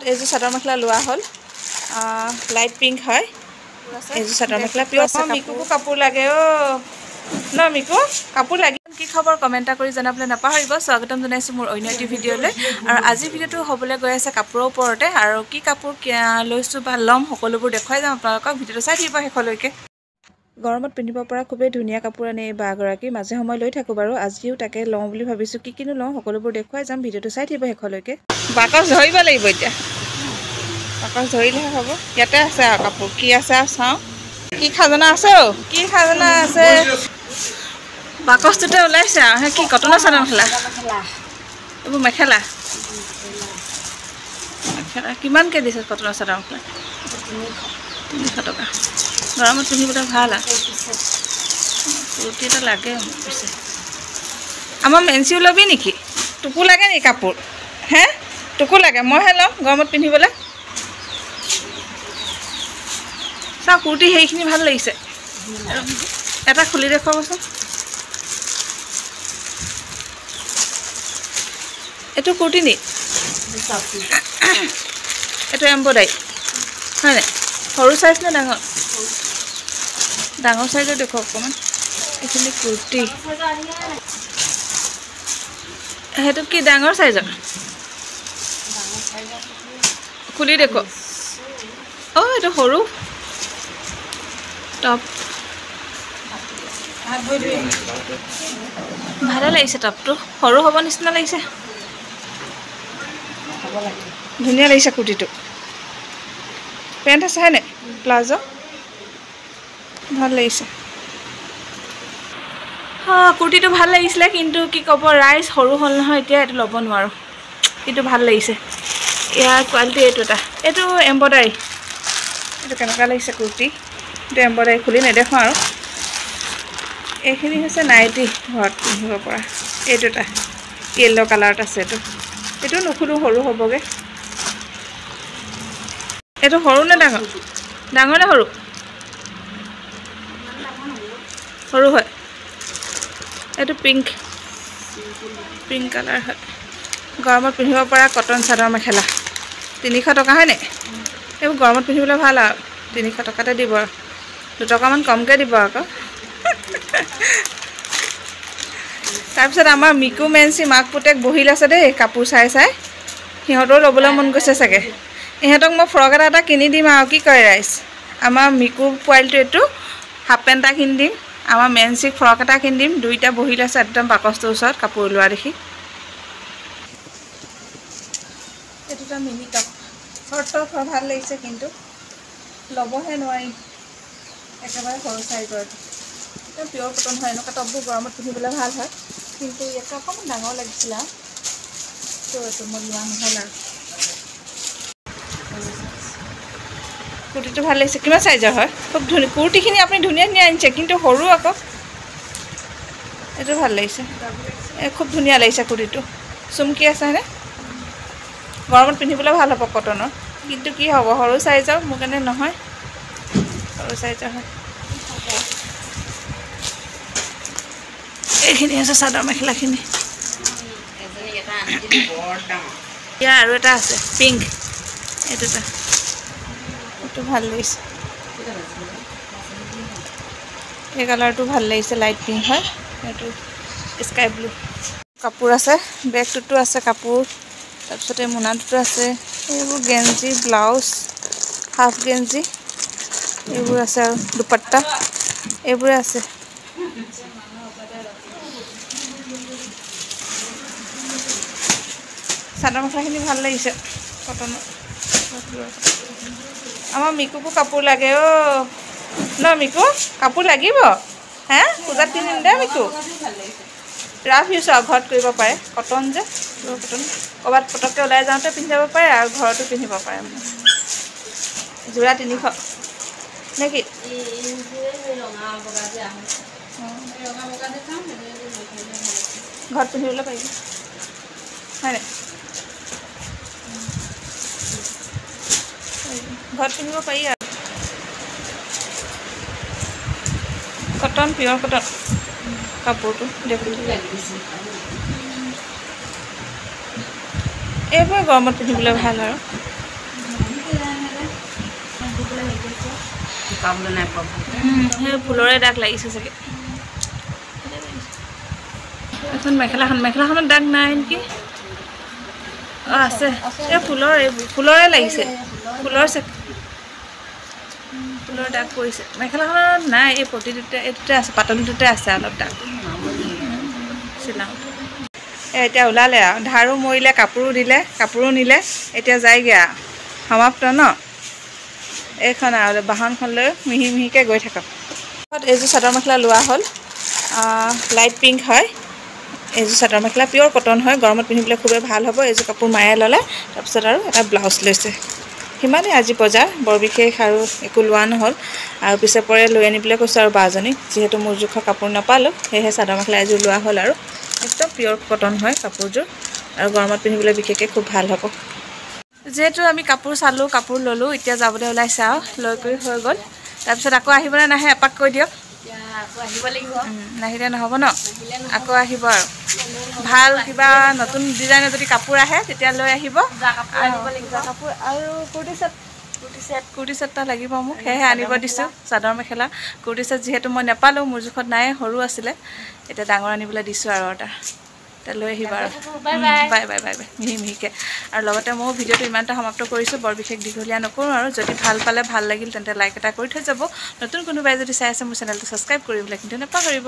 এইযোৰ চাদৰ মেখেলা লোৱা হ'ল লাইট পিংক হয় এইযোৰ চাদৰ মেখেলা পিয়ৰ মিকুকো কাপোৰ লাগে ন মিকু কাপোৰ লাগে কি খবৰ কমেণ্ট কৰি জনাবলৈ নাপাহৰিব স্বাগতম জনাইছোঁ মোৰ অন্য এটি ভিডিঅ'লৈ আৰু আজিৰ ভিডিঅ'টো হ'বলৈ গৈ আছে কাপোৰৰ ওপৰতে আৰু কি কাপোৰ লৈছোঁ বা ল'ম সকলোবোৰ দেখুৱাই যাম আপোনালোকক ভিডিঅ'টো চাই থাকিব শেষলৈকে গৰমত পিন্ধিব পৰা খুবেই ধুনীয়া কাপোৰ আনে এই বাগৰাকী মাজে সময় লৈ থাকোঁ বাৰু আজিও তাকে লওঁ বুলি ভাবিছোঁ কিনো লওঁ সকলোবোৰ দেখুৱাই যাম ভিডিঅ'টো চাই থাকিব শেষলৈকে বাকচ ধৰিব লাগিব এতিয়া বাকচ ধৰিলেহে হ'ব ইয়াতে আছে আৰু কাপোৰ কি আছে আৰু চাওঁ কি খাজানা আছে কি খাজানা আছে বাকচটোতে ওলাইছে আৰু সেই কি কটনৰ চাদৰ মেখেলা এইবোৰ মেখেলা মেখেলা কিমানকৈ দিছে কটনৰ চাদৰ মেখেলা 300 টকা গৰমত পিন্ধিবলৈ ভাল আৰু কুৰ্তি এটা লাগে পিছে আমাৰ মেঞ্চিও ল'বি নেকি তোকো লাগে নেকি কাপোৰ হে তোকো লাগে মইহে ল'ম গৰমত পিন্ধিবলৈ চাওঁ কুৰ্তি সেইখিনি ভাল লাগিছে এটা খুলি দেখুৱাবচোন এইটো কুৰ্তি নি এইটো এম্ব্ৰইডাৰী হয়নে সৰু চাইজ নে ডাঙৰ ডাঙৰ চাইজৰ দেখুৱাওক অকণমান এইখিনি কুৰ্তি সেইটো কি ডাঙৰ চাইজৰ খুলি দেখুৱাওক এইটো সৰু টপ ভালে লাগিছে টপটো সৰু হ'ব নিচিনা লাগিছে ধুনীয়া লাগিছে কুৰ্তিটো পেণ্ট আছে হয়নে প্লাজো ভাল লাগিছে কুৰ্তিটো ভাল লাগিছিলে কিন্তু কি ক'ব ৰাইজ সৰু হ'ল নহয় এতিয়া এইটো ল'ব নোৱাৰোঁ কিন্তু ভাল লাগিছে ইয়াৰ কোৱালিটি এইটো এম্ব্ৰইডাৰী এইটো কেনেকুৱা লাগিছে কুৰ্তি এইটো এম্ব্ৰইডাৰী খুলি নেদেখোঁ আৰু এইখিনি হৈছে নাইটি ঘৰত পিন্ধিব পৰা এইটো এটা য়েল্ল' কালাৰত আছে এইটো নুখুলোঁ সৰু হ'বগৈ এইটো সৰু নে ডাঙৰ ডাঙৰ নে সৰু সৰু হয় এইটো পিংক কালাৰ হয় গৰমত পিন্ধিব পৰা কটন চাদৰ মেখেলা 300 টকা হয়নে এইবোৰ গৰমত পিন্ধিবলৈ ভাল আৰু 300 টকাতে দিব আৰু 2 টকামান কমকৈ দিব আকৌ তাৰপিছত আমাৰ মিকু মেঞ্চি মাক পুতেক বহিল আছে দেই কাপোৰ চাই সিহঁতৰো ল'বলৈ মন গৈছে চাগে ইহঁতক মই ফ্ৰক এটা কিনি দিম আৰু কি কৰে ৰাইজ আমাৰ মিকু পোৱালিটো এইটো হাফ পেণ্ট এটা কিনি দিম আমাৰ মেঞ্চিক ফ্ৰক এটা কিনি দিম দুইটা বহিল আছে একদম বাকচটোৰ ওচৰত কাপোৰ লোৱা দেখি এইটো এটা মিনি টপ শ্বৰ্ট টপ ভাল লাগিছে কিন্তু ল'বহে নোৱাৰি একেবাৰে সৰু চাইজৰ পিয়ৰ কটন হয় এনেকুৱা টপবোৰ গৰমত পিন্ধিবলৈ ভাল হয় কিন্তু ইয়াতে অকণমান ডাঙৰ লাগিছিলে এইটো মই লোৱা নহ'ল আৰু কুৰ্তিটো ভাল লাগিছে কিমান চাইজৰ হয় খুব ধুনীয়া কুৰ্তিখিনি আপুনি ধুনীয়া আনিছে কিন্তু সৰু আকৌ এইটো ভাল লাগিছে খুব ধুনীয়া লাগিছে কুৰ্তিটো চুমকি আছে হয়নে গৰমত পিন্ধিবলৈ ভাল হ'ব কটনৰ কিন্তু কি হ'ব সৰু চাইজৰ মোৰ কাৰণে নহয় সৰু চাইজৰ হয় এইখিনি আছে চাদৰ মেখেলাখিনি ইয়াৰ আৰু এটা আছে পিংক এইটো ভাল লাগিছে এই কালাৰটো ভাল লাগিছে লাইট পিংক হয় এইটো স্কাই ব্লু কাপোৰ আছে বেগটোতো আছে কাপোৰ তাৰপিছতে মোনাটোতো আছে এইবোৰ গেঞ্জি ব্লাউজ হাফ গেঞ্জি এইবোৰ আছে আৰু দুপাট্টা এইবোৰে আছে চাদৰ মেখেলাখিনি ভাল লাগিছে কটনৰ আমাৰ মিকুকো কাপোৰ লাগে ন মিকু কাপোৰ লাগিব হে পূজাত পিন্ধিম দে মিকু ৰাফ ইউজ আৰু ঘৰত কৰিব পাৰে কটন যে কটন ক'ৰবাত পটককৈ ওলাই যাওঁতে পিন্ধি যাব পাৰে আৰু ঘৰতো পিন্ধিব পাৰে যোৰা 300 নেকি ঘৰত পিন্ধিবলৈ পাৰিব হয়নে ঘৰত পিন্ধিব পাৰি আৰু কটন পিয়ৰ কটন কাপোৰটো দেখোন এইবোৰে গৰমত পিন্ধিবলৈ ভাল আৰু সেই ফুলৰে দাগ লাগিছে চাগে এখন মেখেলাখনত দাগ নাই নেকি অঁ আছে এই ফুলৰে লাগিছে ফুলৰ দাগ পৰিছে মেখেলাখনত নাই এই প্ৰতিটোতে এইটোতে আছে পাতলটোতে আছে অলপ দাগ চিলাওঁ এতিয়া ওলালে আৰু ধাৰো মৰিলে কাপোৰো নিলে এতিয়া যায়গৈ আৰু সমাপ্ত ন এইখন আৰু বাহনখন লৈ মিহিকৈ গৈ থাকক এইযোৰ চাদৰ মেখেলা লোৱা হ'ল লাইট পিংক হয় এইযোৰ চাদৰ মেখেলা পিয়'ৰ কটন হয় গৰমত পিন্ধিবলৈ খুবেই ভাল হ'ব এইযোৰ কাপোৰ মায়ে ল'লে তাৰপিছত আৰু এটা ব্লাউজ লৈছে সিমানেই আজি বজাৰ বৰ বিশেষ আৰু একো লোৱা নহ'ল আৰু পিছে পৰে লৈ আনিবলৈ কৈছোঁ আৰু বাজনীক যিহেতু মোৰ জোখৰ কাপোৰ নাপালোঁ সেয়েহে চাদৰ মেখেলা এযোৰ লোৱা হ'ল আৰু একদম পিয়'ৰ কটন হয় কাপোৰযোৰ আৰু গৰমত পিন্ধিবলৈ বিশেষকৈ খুব ভাল হ'ব যিহেতু আমি কাপোৰ চালোঁ কাপোৰ ল'লোঁ এতিয়া যাবলৈ ওলাইছে আৰু লৈ কৰি হৈ গ'ল তাৰপিছত আকৌ আহিবলৈ নাহে এপাক কৈ দিয়ক নাহিলে নহ'ব ন আকৌ আহিব আৰু ভাল কিবা নতুন ডিজাইনৰ যদি কাপোৰ আহে তেতিয়া লৈ আহিব কাপোৰ আৰু কুৰ্তি ছেট এটা লাগিব মোক সেয়েহে আনিব দিছোঁ চাদৰ মেখেলা কুৰ্তি ছেট যিহেতু মই নাপালোঁ মোৰ জোখত নাই সৰু আছিলে এতিয়া ডাঙৰ আনিবলৈ দিছোঁ আৰু অৰ্ডাৰ এতিয়া লৈ আহিব আৰু বাই মিহিকৈ আৰু লগতে ময়ো ভিডিঅ'টো ইমানটা সমাপ্ত কৰিছোঁ বৰ বিশেষ দীঘলীয়া নকৰোঁ আৰু যদি ভাল পালে ভাল লাগিল তেন্তে লাইক এটা কৰি থৈ যাব নতুন কোনোবাই যদি চাই আছে মোৰ চেনেলটো ছাবস্ক্ৰাইব কৰিবলৈ কিন্তু নাপাহৰিব